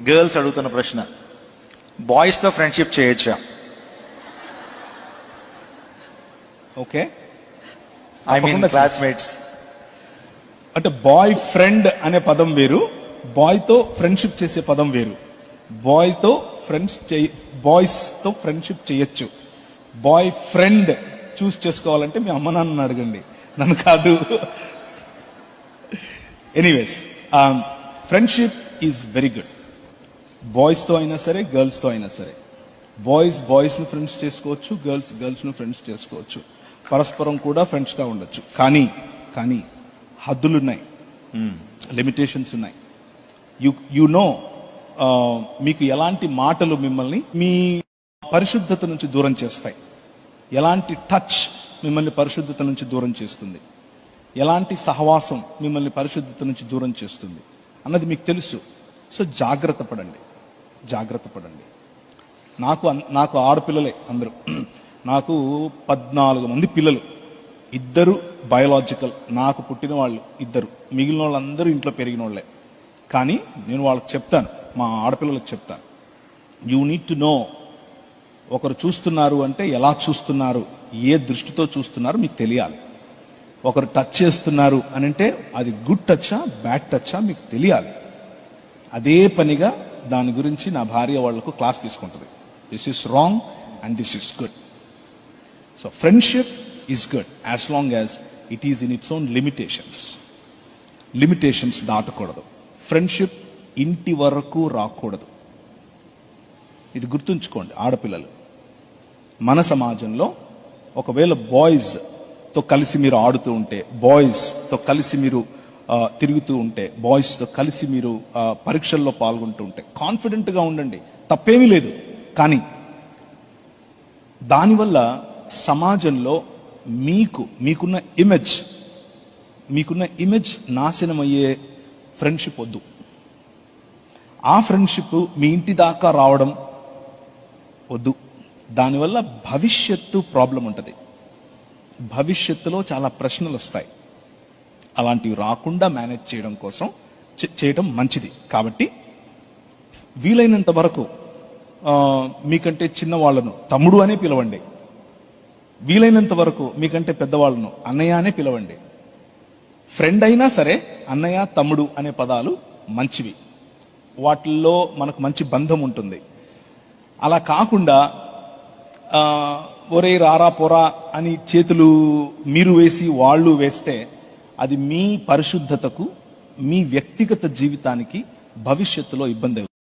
Girls అడుగుతున్న ప్రశ్న, boys తో ఫ్రెండ్షిప్ చేయొచ్చా? Okay, I mean classmates. అంటే బాయ్ ఫ్రెండ్ అనే పదం వేరు, బాయ్ తో ఫ్రెండ్షిప్ చేసే పదం వేరు. బాయ్స్ తో ఫ్రెండ్షిప్ చేయొచ్చు. బాయ్ ఫ్రెండ్ చూస్ చేసుకోవాలంటే మీ అమ్మ నాన్నని అడగండి, నన్ను కాదు. Anyways, friendship is very good. Boys తో అయినా సరే, గర్ల్స్ తో అయినా సరే. బాయ్స్ ను ఫ్రెండ్స్ చేసుకోవచ్చు, గర్ల్స్ ను ఫ్రెండ్స్ చేసుకోవచ్చు. పరస్పరం కూడా ఫ్రెండ్స్ గా ఉండొచ్చు. కానీ హద్దులు ఉన్నాయి, లిమిటేషన్స్ ఉన్నాయి. యు నో, మీకు ఎలాంటి మాటలు మిమ్మల్ని మీ పరిశుద్ధత నుంచి దూరం చేస్తాయి, ఎలాంటి టచ్ మిమ్మల్ని పరిశుద్ధత నుంచి దూరం చేస్తుంది, ఎలాంటి సహవాసం మిమ్మల్ని పరిశుద్ధత నుంచి దూరం చేస్తుంది అన్నది మీకు తెలుసు. సో జాగ్రత్త పడండి. నాకు ఆడపిల్లలే అందరూ. నాకు 14 మంది పిల్లలు, 2 బయోలాజికల్, నాకు పుట్టిన వాళ్ళు 2, మిగిలిన వాళ్ళందరూ ఇంట్లో పెరిగిన వాళ్ళే. కానీ నేను వాళ్ళకి చెప్తాను, మా ఆడపిల్లలకు చెప్తాను, యూ నీడ్ టు నో, ఒకరు చూస్తున్నారు అంటే ఎలా చూస్తున్నారు, ఏ దృష్టితో చూస్తున్నారు మీకు తెలియాలి. ఒకరు టచ్ చేస్తున్నారు అని అంటే అది గుడ్ టచ్చా బ్యాడ్ టచ్చా మీకు తెలియాలి. అదే పనిగా దాని గురించి నా భార్య వాళ్లకు క్లాస్ తీసుకుంటుంది. This is wrong and this is good. So friendship is good as long as it is in its own limitations దాటకూడదు. ఫ్రెండ్షిప్ ఇంటి వరకు రాకూడదు. ఇది గుర్తుంచుకోండి ఆడపిల్లలు. మన సమాజంలో ఒకవేళ బాయ్స్ తో కలిసి మీరు ఆడుతూ ఉంటే, బాయ్స్ తో కలిసి మీరు తిరుగుతూ ఉంటే, బాయ్స్ తో కలిసి మీరు పరీక్షల్లో పాల్గొంటూ ఉంటే కాన్ఫిడెంట్ గా ఉండండి, తప్పేమీ లేదు. కానీ దానివల్ల సమాజంలో మీకున్న ఇమేజ్ నాశనమయ్యే ఫ్రెండ్షిప్ వద్దు. ఆ ఫ్రెండ్షిప్ మీ ఇంటి దాకా రావడం వద్దు. దానివల్ల భవిష్యత్తు ప్రాబ్లం ఉంటుంది. భవిష్యత్తులో చాలా ప్రశ్నలు వస్తాయి. అలాంటివి రాకుండా మేనేజ్ చేయడం కోసం చేయడం మంచిది. కాబట్టి వీలైనంత వరకు మీకంటే చిన్నవాళ్లను తమ్ముడు అనే పిలవండి. వీలైనంత వరకు మీకంటే పెద్దవాళ్లను అన్నయ్య అనే పిలవండి. ఫ్రెండ్ అయినా సరే అన్నయ్య తమ్ముడు అనే పదాలు మంచివి. వాటిల్లో మనకు మంచి బంధం ఉంటుంది. అలా కాకుండా ఒరే రారా పోరా అని చేతులు మీరు వేసి వాళ్ళు వేస్తే అది మీ పరిశుద్ధతకు, మీ వ్యక్తిగత జీవితానికి భవిష్యత్తులో ఇబ్బంది అవుతుంది.